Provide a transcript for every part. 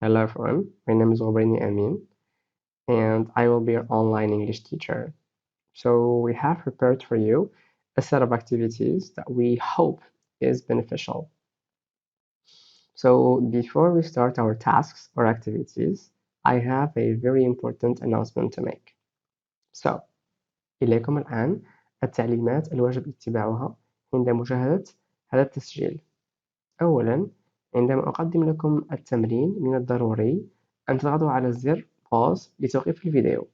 Hello everyone, my name is Amin and I will be your online English teacher. So we have prepared for you a set of activities that we hope is beneficial. So before we start our tasks or activities, I have a very important announcement to make. So إليكم الآن التعليمات الواجب اتباعها عند مشاهدة هذا التسجيل. أولا، عندما أقدم لكم التمرين من الضروري أن تضغطوا على زر pause لتوقيف الفيديو،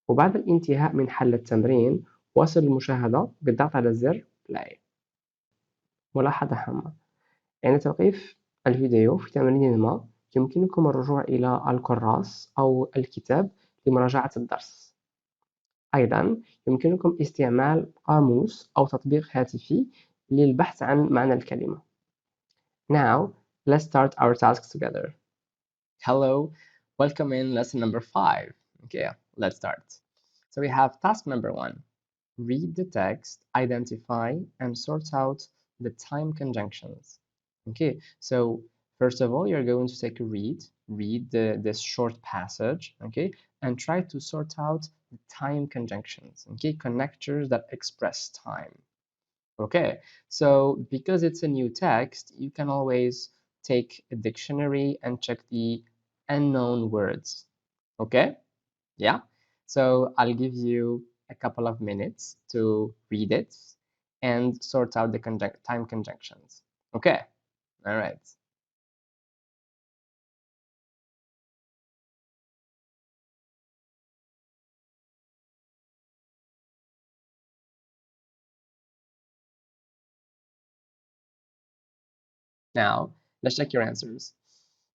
وبعد الانتهاء من حل التمرين واصل المشاهدة بالضغط على زر play. ملاحظة هامة: عند توقيف الفيديو في تمرين ما يمكنكم الرجوع إلى الكراس أو الكتاب لمراجعة الدرس. أيضا يمكنكم استعمال قاموس أو تطبيق هاتفي للبحث عن معنى الكلمة. Now, let's start our tasks together. Hello, welcome in lesson number 5. Okay, let's start. So we have task number 1. Read the text, identify and sort out the time conjunctions. Okay, so first of all, you're going to take a read this short passage, okay, and try to sort out the time conjunctions, okay, connectors that express time. Okay, so because it's a new text, you can always take a dictionary and check the unknown words. Okay, yeah, so I'll give you a couple of minutes to read it and sort out the time conjunctions. Okay, all right. Now, let's check your answers.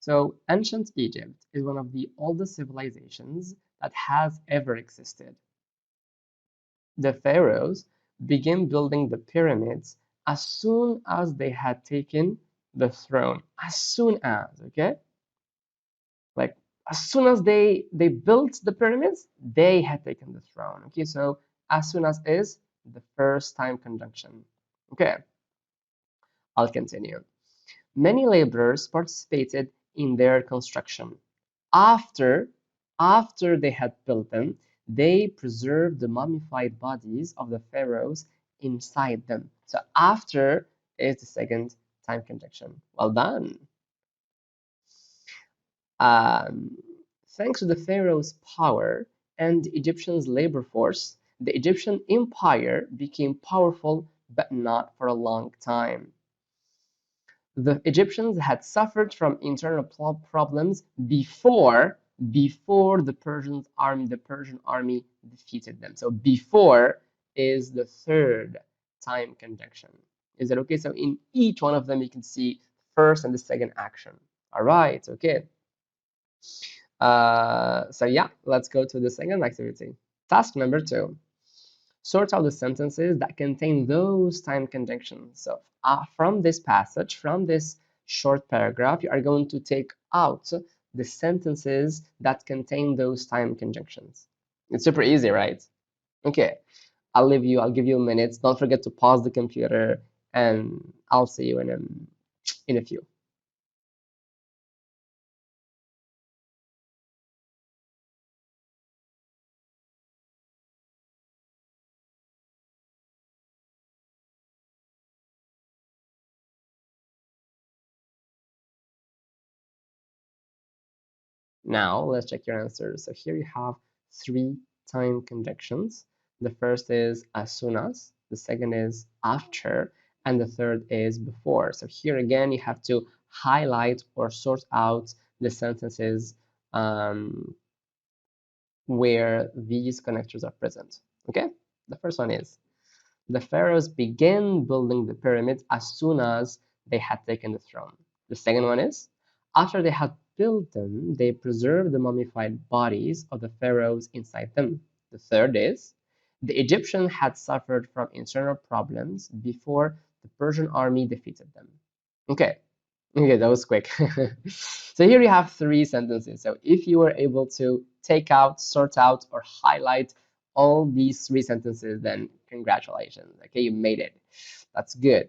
So, ancient Egypt is one of the oldest civilizations that has ever existed. The pharaohs began building the pyramids as soon as they had taken the throne. As soon as, okay? Like as soon as they built the pyramids, they had taken the throne. Okay, so as soon as is the first time conjunction. Okay, I'll continue. Many laborers participated in their construction. After after they had built them, they preserved the mummified bodies of the pharaohs inside them. So after is the second time conjunction. Well done. Um, Thanks to the pharaoh's power and the Egyptians' labor force, the Egyptian empire became powerful, but not for a long time. The Egyptians had suffered from internal problems before the Persian army defeated them. So before is the third time conjunction. Is that okay? So in each one of them, you can see first and the second action. All right, okay. So yeah, let's go to the second activity. Task number 2. Sort out the sentences that contain those time conjunctions. So from this passage, from this short paragraph, you are going to take out the sentences that contain those time conjunctions. It's super easy, right? Okay, I'll give you a minute. Don't forget to pause the computer and I'll see you in a few. Now let's check your answers. So here you have 3 time conjunctions. The first is as soon as, the second is after, and the third is before. So here again, you have to highlight or sort out the sentences where these connectors are present. Okay, the first one is the pharaohs began building the pyramids as soon as they had taken the throne. The second one is, after they had built them, they preserved the mummified bodies of the pharaohs inside them. The third is, the Egyptians had suffered from internal problems before the Persian army defeated them. Okay, okay, that was quick. So here you have 3 sentences. So if you were able to take out, sort out, or highlight all these 3 sentences, then congratulations. Okay, you made it. That's good.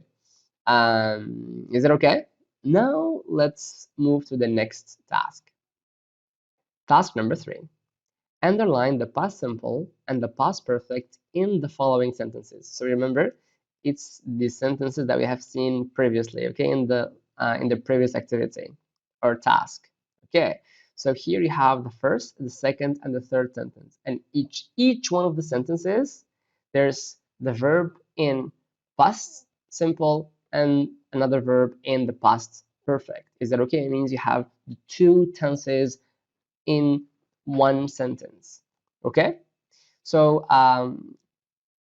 Is it okay? now let's move to the next task. Task number 3. Underline the past simple and the past perfect in the following sentences. So remember, it's the sentences that we have seen previously, okay, in the previous activity or task. Okay, so here you have the first, the second, and the third sentence, and each one of the sentences, there's the verb in past simple and another verb in the past perfect. Is that okay? It means you have the two tenses in one sentence. Okay, so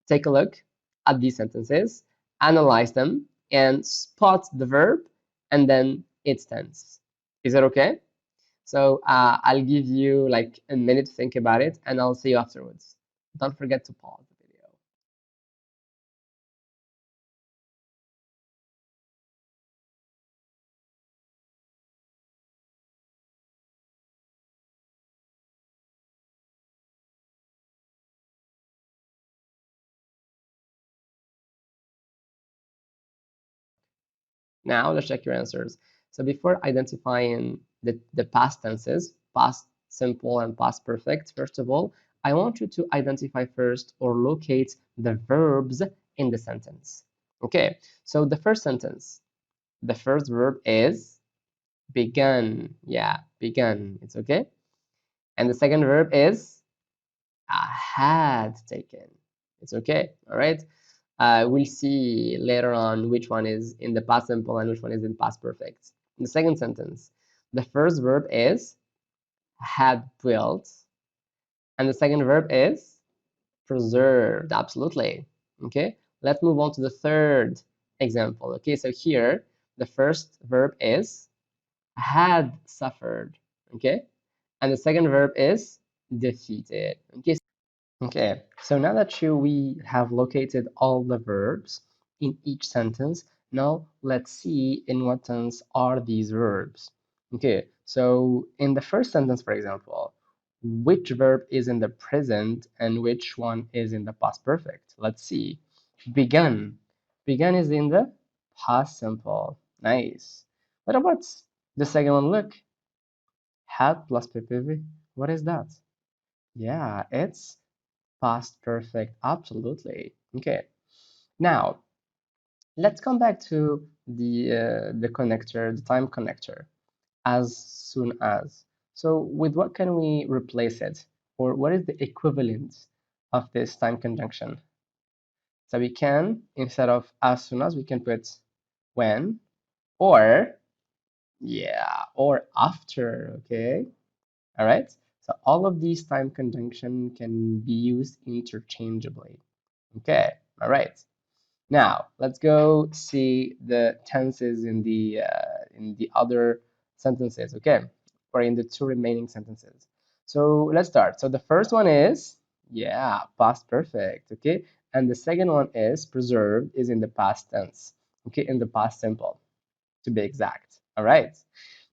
take a look at these sentences, analyze them, and spot the verb and then its tense. Is that okay? So I'll give you like a minute to think about it, and I'll see you afterwards. Don't forget to pause the video. Now let's check your answers. So before identifying the past tenses, past simple and past perfect, first of all, I want you to identify first or locate the verbs in the sentence. Okay, so the first sentence, the first verb is begun. Yeah, begun. It's okay. And the second verb is had taken. It's okay. All right. We'll see later on which one is in the past simple and which one is in past perfect. In the second sentence, the first verb is had built, and the second verb is preserved. Absolutely. Okay, let's move on to the third example. Okay, so here the first verb is had suffered. Okay, and the second verb is defeated. Okay, so now that we have located all the verbs in each sentence, now let's see in what tense are these verbs. Okay, so in the first sentence, for example, which verb is in the present and which one is in the past perfect? Let's see. Begun. Begun is in the past simple. Nice. What about the second one? Look, had plus PPV. What is that? Yeah, it's past perfect. Absolutely. Okay. Now, let's come back to the connector, the time connector, as soon as. So with what can we replace it? Or what is the equivalent of this time conjunction? So we can, instead of as soon as, we can put when, or yeah, or after, okay? All right. So all of these time conjunction can be used interchangeably. Okay. All right. Now let's go see the tenses in the other sentences. Okay, or in the two remaining sentences. So let's start. So the first one is yeah, past perfect. Okay, and the second one is preserved is in the past tense. Okay, in the past simple, to be exact. All right.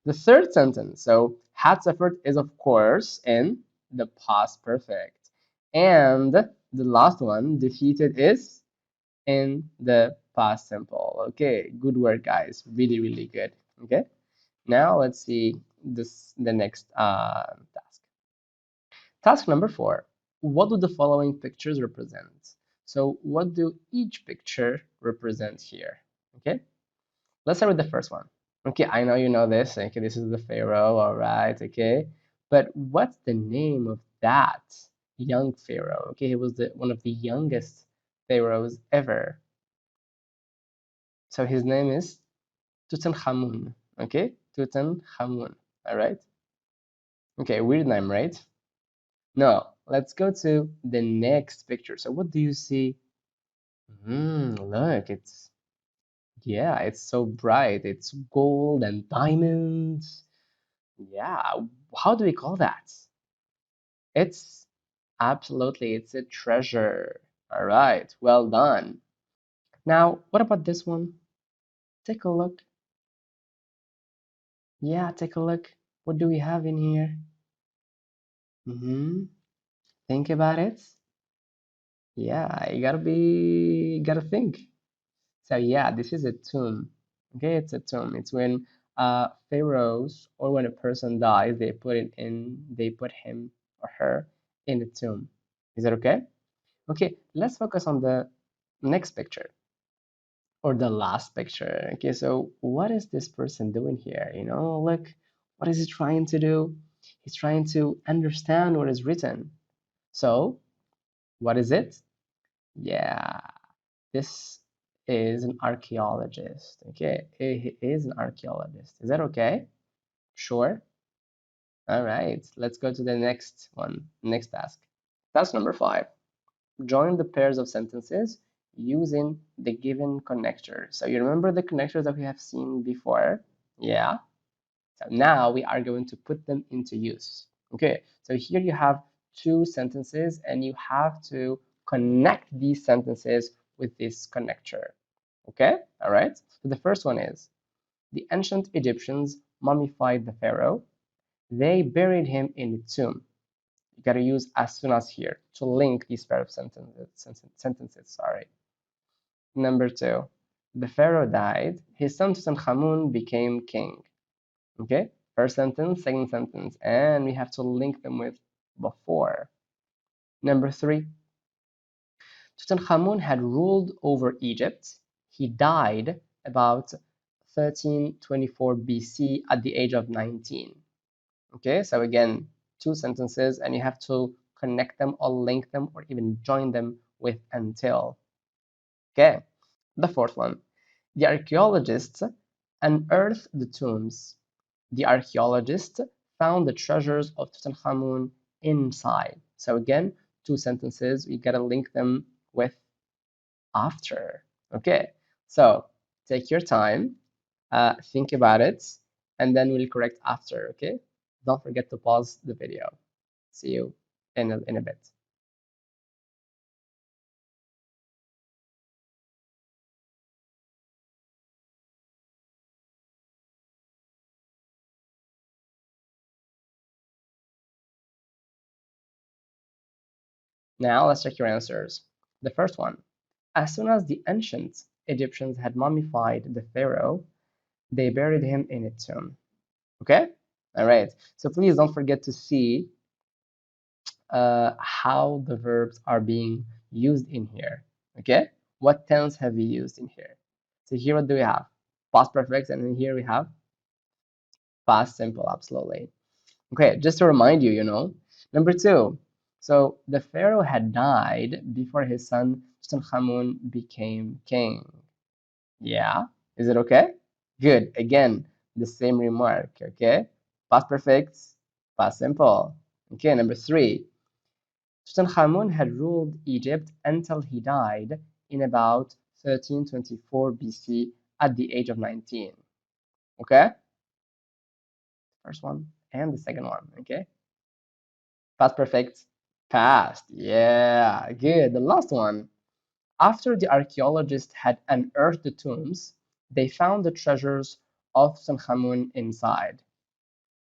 The third sentence, so had suffered is of course in the past perfect. And the last one, defeated is in the past simple. Okay, good work, guys. Really, really good. Okay, now let's see the next task. Task number 4. What do the following pictures represent? So what do each picture represent here? Okay, let's start with the first one. Okay, I know you know this. Okay, this is the pharaoh. All right. Okay, but what's the name of that young pharaoh? Okay, he was one of the youngest pharaohs ever. So his name is Tutankhamun. Okay, Tutankhamun. All right. Okay, weird name, right? No, let's go to the next picture. So what do you see? Look, it's so bright. It's gold and diamonds. Yeah, how do we call that? It's it's a treasure. All right, well done. Now, what about this one? Take a look. Yeah, take a look. What do we have in here? Think about it. Yeah, you gotta think. So yeah, this is a tomb. Okay, it's a tomb. It's when pharaohs, or when a person dies, they put him or her in a tomb. Is that okay? Okay, let's focus on the next picture, or the last picture. Okay, so what is this person doing here? Look, what is he trying to do? He's trying to understand what is written. So, what is it? Yeah, this is an archaeologist. Okay, he is an archaeologist. Is that okay? Sure. All right, let's go to the next one, next task. Task number 5. Join the pairs of sentences using the given connector. So you remember the connectors that we have seen before? Yeah. So now we are going to put them into use. Okay, so here you have 2 sentences and you have to connect these sentences with this connector. Okay, all right. So the first one is, the ancient Egyptians mummified the pharaoh. They buried him in a tomb. You got to use as soon as here to link these pair of sentences. Sorry. Number 2, the pharaoh died. His son Tutankhamun became king. Okay, first sentence, second sentence, and we have to link them with before. Number 3, Tutankhamun had ruled over Egypt. He died about 1324 BC at the age of 19. Okay, so again, 2 sentences, and you have to connect them or link them or even join them with until. Okay, the fourth one, the archaeologists unearthed the tombs. The archaeologists found the treasures of Tutankhamun inside. So again, 2 sentences, we gotta link them with after. Okay, so take your time, think about it, and then we'll correct after. Okay, don't forget to pause the video. See you in a bit. Now let's check your answers. The first one, as soon as the ancient Egyptians had mummified the pharaoh, they buried him in a tomb. Okay, all right, so please don't forget to see how the verbs are being used in here. Okay, what tense have we used in here? So here, what do we have? Past perfect, and then here we have past simple, absolutely. Okay, just to remind you, number 2, so the pharaoh had died before his son Tutankhamun became king. Yeah, is it okay? Good. Again, the same remark. Okay, past perfect, past simple. Okay, number 3, Tutankhamun had ruled Egypt until he died in about 1324 BC at the age of 19. Okay, first one and the second one. Okay, past perfect, past. Yeah, good. The last one. After the archaeologists had unearthed the tombs, they found the treasures of Tutankhamun inside.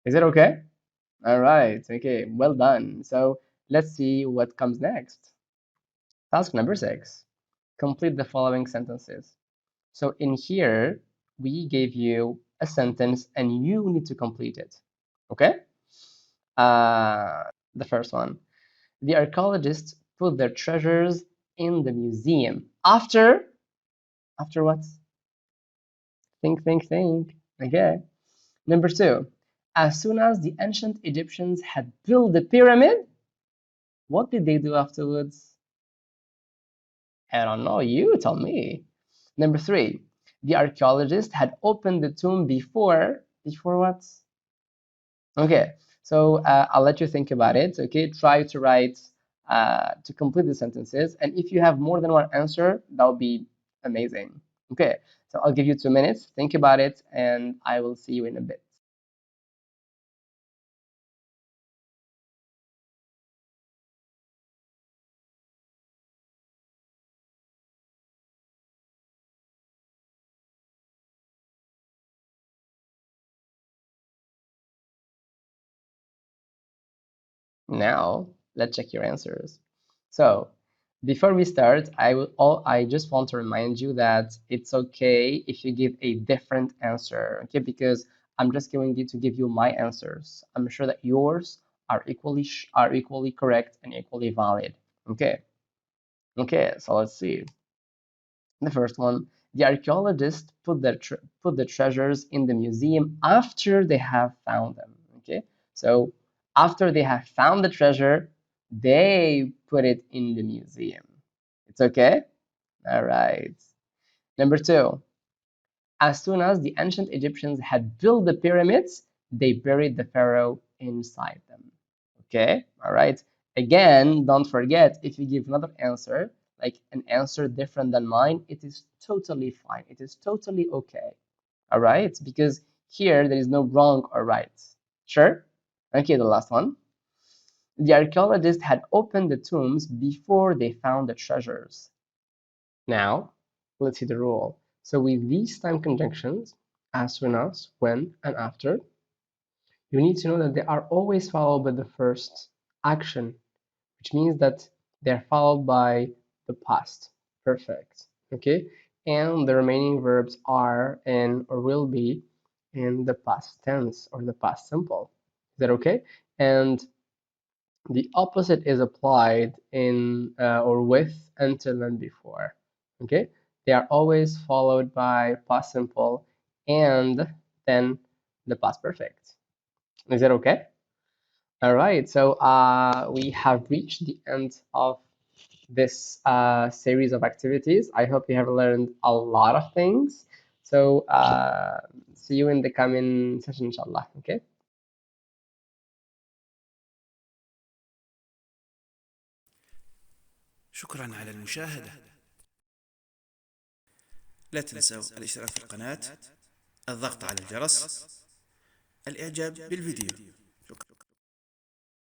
Is it okay? All right. Okay, well done. So let's see what comes next. Task number 6. Complete the following sentences. So in here, we gave you a sentence and you need to complete it. Okay? The first one. The archaeologists put their treasures in the museum. After what? Think. Okay. Number 2. As soon as the ancient Egyptians had built the pyramid, what did they do afterwards? I don't know. You tell me. Number 3. The archaeologist had opened the tomb before what? Okay, so I'll let you think about it. Okay, try to write to complete the sentences, and if you have more than one answer, that would be amazing. Okay, so I'll give you 2 minutes. Think about it, and I will see you in a bit. Now, let's check your answers. So, before we start, I just want to remind you that it's okay if you give a different answer, okay? Because I'm just going to give you my answers. I'm sure that yours are equally correct and equally valid. Okay. Okay, so let's see. The first one, the archaeologists put the treasures in the museum after they have found them. Okay, so after they have found the treasure, they put it in the museum. It's okay? All right. Number two, as soon as the ancient Egyptians had built the pyramids, they buried the pharaoh inside them. Okay, all right. Again, don't forget, if you give another answer, like an answer different than mine, it is totally fine. It is totally okay. All right, because here there is no wrong or right. Sure? Okay, the last one. The archaeologists had opened the tombs before they found the treasures. Now, let's see the rule. So with these time conjunctions, as soon as, when, and after, you need to know that they are always followed by the first action, which means that they're followed by the past perfect. Okay, and the remaining verbs are in or will be in the past tense or the past simple. Is that okay? And the opposite is applied in or with until and before. Okay, they are always followed by past simple and then the past perfect. Is that okay? All right, so we have reached the end of this series of activities. I hope you have learned a lot of things. So see you in the coming session, inshallah. Okay. شكرا على المشاهدة. لا تنسوا الاشتراك في القناة، الضغط على الجرس، الإعجاب بالفيديو.